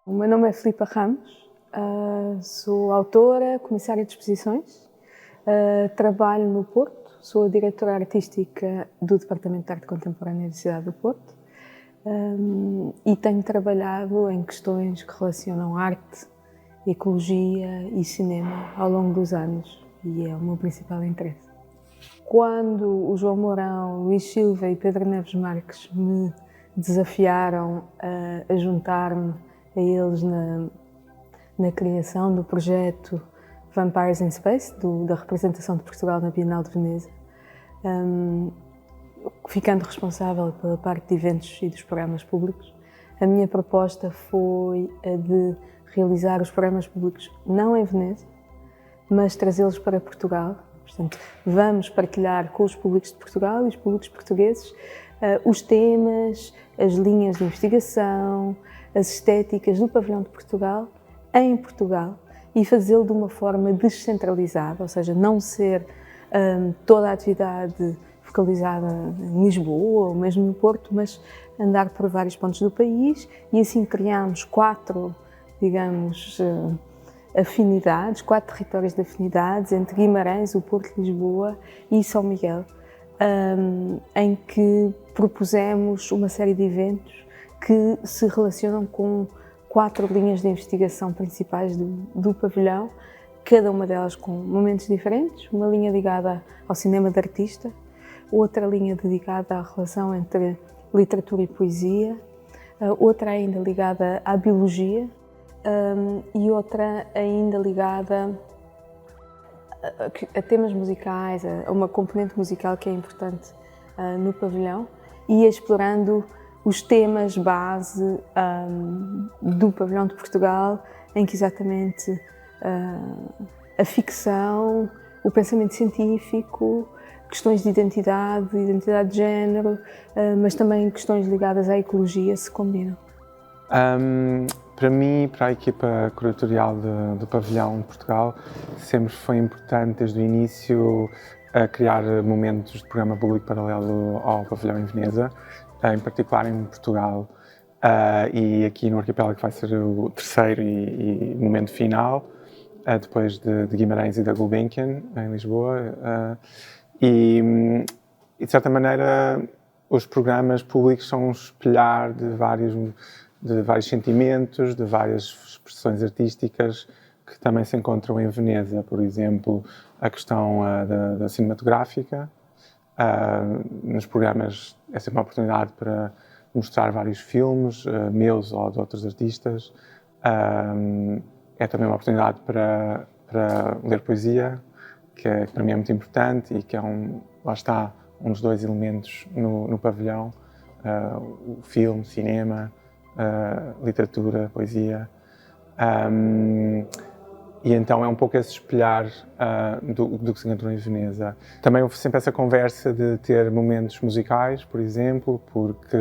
O meu nome é Filipa Ramos, sou autora, comissária de exposições, trabalho no Porto, sou a diretora artística do Departamento de Arte Contemporânea da cidade do Porto e tenho trabalhado em questões que relacionam arte, ecologia e cinema ao longo dos anos e é o meu principal interesse. Quando o João Mourão, Luís Silva e Pedro Neves Marques me desafiaram a juntar-me a eles na criação do projeto Vampires in Space, da representação de Portugal na Bienal de Veneza, ficando responsável pela parte de eventos e dos programas públicos, a minha proposta foi a de realizar os programas públicos não em Veneza, mas trazê-los para Portugal. Portanto, vamos partilhar com os públicos de Portugal e os públicos portugueses os temas, as linhas de investigação, as estéticas do pavilhão de Portugal em Portugal e fazê-lo de uma forma descentralizada, ou seja, não ser toda a atividade focalizada em Lisboa ou mesmo no Porto, mas andar por vários pontos do país e assim criamos quatro, digamos, afinidades, quatro territórios de afinidades entre Guimarães, o Porto, Lisboa e São Miguel, em que propusemos uma série de eventos que se relacionam com quatro linhas de investigação principais do pavilhão, cada uma delas com momentos diferentes, uma linha ligada ao cinema de artista, outra linha dedicada à relação entre literatura e poesia, outra ainda ligada à biologia e outra ainda ligada a temas musicais, a uma componente musical que é importante no pavilhão e explorando os temas base do pavilhão de Portugal, em que exatamente a ficção, o pensamento científico, questões de identidade de género, mas também questões ligadas à ecologia se combinam. Para mim, para a equipa curatorial do Pavilhão de Portugal, sempre foi importante desde o início criar momentos de programa público paralelo ao Pavilhão em Veneza, em particular em Portugal e aqui no arquipélago que vai ser o terceiro e momento final, depois de Guimarães e da Gulbenkian, em Lisboa. E de certa maneira, os programas públicos são um espelhar de vários sentimentos, de várias expressões artísticas que também se encontram em Veneza. Por exemplo, a questão da cinematográfica. Nos programas é sempre uma oportunidade para mostrar vários filmes, meus ou de outros artistas. É também uma oportunidade para ler poesia, que para mim é muito importante e que é lá está, um dos dois elementos no pavilhão, o filme, cinema, literatura, poesia. E então é um pouco esse espelhar do que se encontrou em Veneza. Também houve sempre essa conversa de ter momentos musicais, por exemplo, porque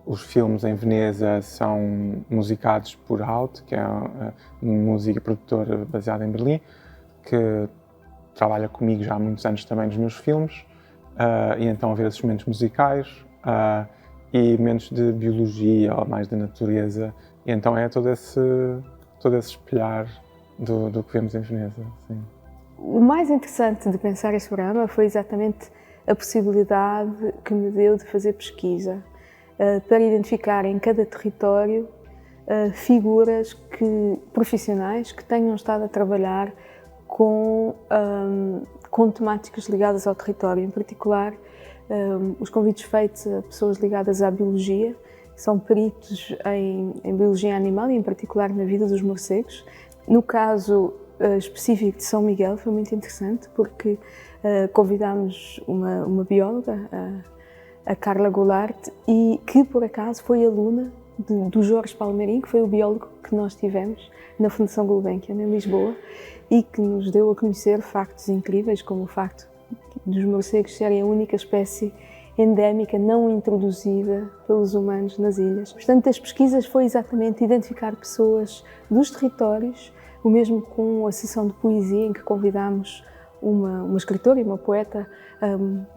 os filmes em Veneza são musicados por Haut, que é uma música produtora baseada em Berlim, que trabalha comigo já há muitos anos também nos meus filmes, e então haver esses momentos musicais e momentos de biologia ou mais da natureza, e então é todo esse espelhar do que vemos em Veneza. Sim. O mais interessante de pensar este programa foi exatamente a possibilidade que me deu de fazer pesquisa para identificar em cada território figuras profissionais que tenham estado a trabalhar com temáticas ligadas ao território, em particular os convites feitos a pessoas ligadas à biologia, que são peritos em biologia animal e em particular na vida dos morcegos. No caso específico de São Miguel foi muito interessante porque convidámos uma bióloga, a Carla Goulart, e que por acaso foi aluna do Jorge Palmeirim, que foi o biólogo que nós tivemos na Fundação Gulbenkian em Lisboa e que nos deu a conhecer factos incríveis, como o facto dos morcegos serem a única espécie endémica não introduzida pelos humanos nas ilhas. Portanto, as pesquisas foi exatamente identificar pessoas dos territórios, o mesmo com a sessão de poesia em que convidámos uma escritora e uma poeta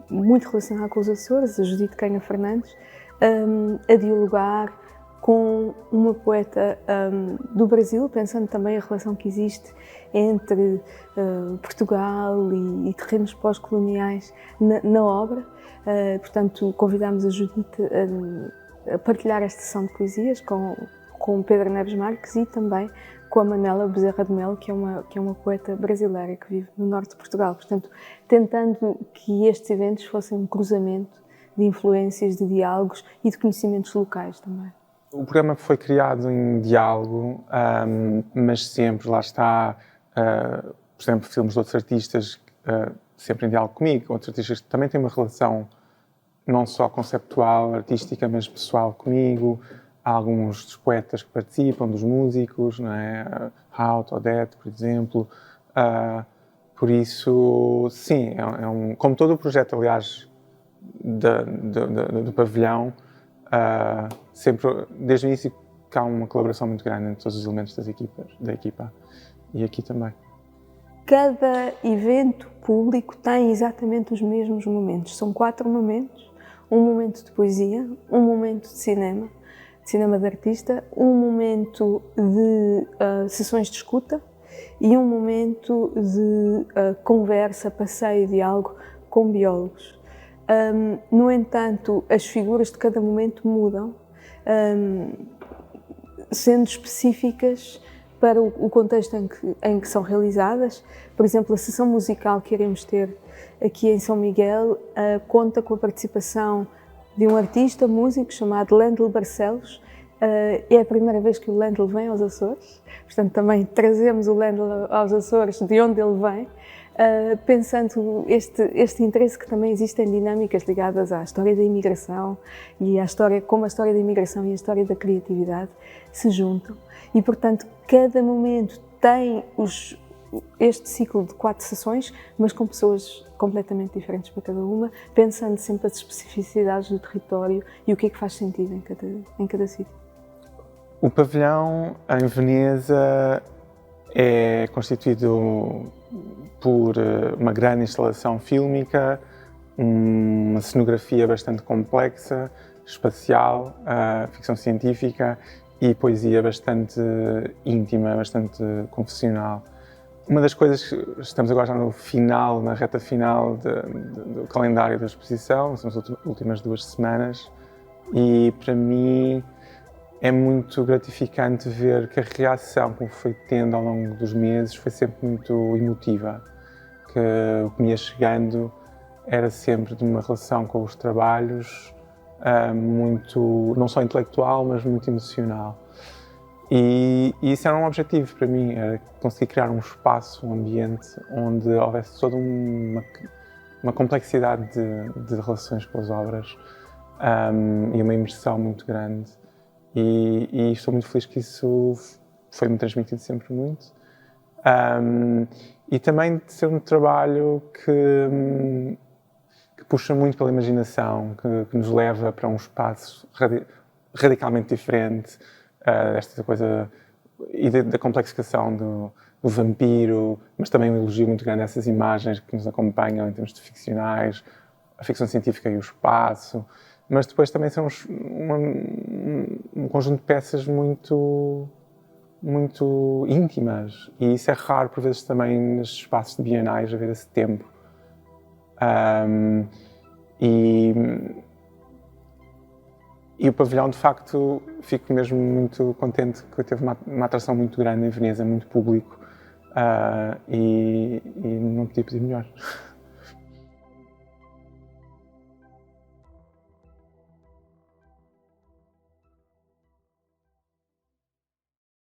muito relacionada com os Açores, a Judite Canha Fernandes, a dialogar com uma poeta do Brasil, pensando também a relação que existe entre Portugal e terrenos pós-coloniais na obra. Portanto, convidámos a Judite a partilhar esta sessão de poesias com Pedro Neves Marques e também com a Manela Bezerra de Melo, que é uma poeta brasileira que vive no norte de Portugal. Portanto, tentando que estes eventos fossem um cruzamento de influências, de diálogos e de conhecimentos locais também. O programa foi criado em diálogo, mas sempre, lá está, por exemplo, filmes de outros artistas, sempre em diálogo comigo, outros artistas que também têm uma relação não só conceptual, artística, mas pessoal comigo. Há alguns dos poetas que participam, dos músicos, não é? Raut, Odete, por exemplo. Por isso, sim, como todo o projeto, aliás, do pavilhão, sempre, desde o início, que há uma colaboração muito grande entre todos os elementos da equipa e aqui também. Cada evento público tem exatamente os mesmos momentos. São 4 momentos. Um momento de poesia, um momento de cinema de artista, um momento de sessões de escuta e um momento de conversa, passeio, diálogo com biólogos. No entanto, as figuras de cada momento mudam, sendo específicas para o contexto em que são realizadas. Por exemplo, a sessão musical que iremos ter aqui em São Miguel conta com a participação de um artista, músico, chamado Lendl Barcelos. É a primeira vez que o Lendl vem aos Açores, portanto também trazemos o Lendl aos Açores, de onde ele vem, pensando este interesse que também existe em dinâmicas ligadas à história da imigração e como a história da imigração e a história da criatividade se juntam. E, portanto, cada momento tem este ciclo de 4 sessões, mas com pessoas completamente diferentes para cada uma, pensando sempre as especificidades do território e o que é que faz sentido em cada sítio. O pavilhão em Veneza é constituído por uma grande instalação fílmica, uma cenografia bastante complexa, espacial, ficção científica e poesia bastante íntima, bastante confessional. Uma das coisas que estamos agora já no final, na reta final do calendário da exposição, são as últimas 2 semanas, e para mim é muito gratificante ver que a reação que foi tendo ao longo dos meses foi sempre muito emotiva, que o que me ia chegando era sempre de uma relação com os trabalhos muito, não só intelectual, mas muito emocional. E isso era um objetivo para mim, era conseguir criar um espaço, um ambiente onde houvesse toda uma complexidade de relações com as obras e uma imersão muito grande. E estou muito feliz que isso foi-me transmitido sempre muito. E também de ser um trabalho que puxa muito pela imaginação, que nos leva para um espaço radicalmente diferente, esta coisa e da complexificação do vampiro, mas também um elogio muito grande a essas imagens que nos acompanham em termos de ficcionais, a ficção científica e o espaço, mas depois também são um conjunto de peças muito íntimas, e isso é raro por vezes também nos espaços de bienais haver esse tempo. E o pavilhão, de facto, fico mesmo muito contente que teve uma atração muito grande em Veneza, muito público, e não podia pedir melhor.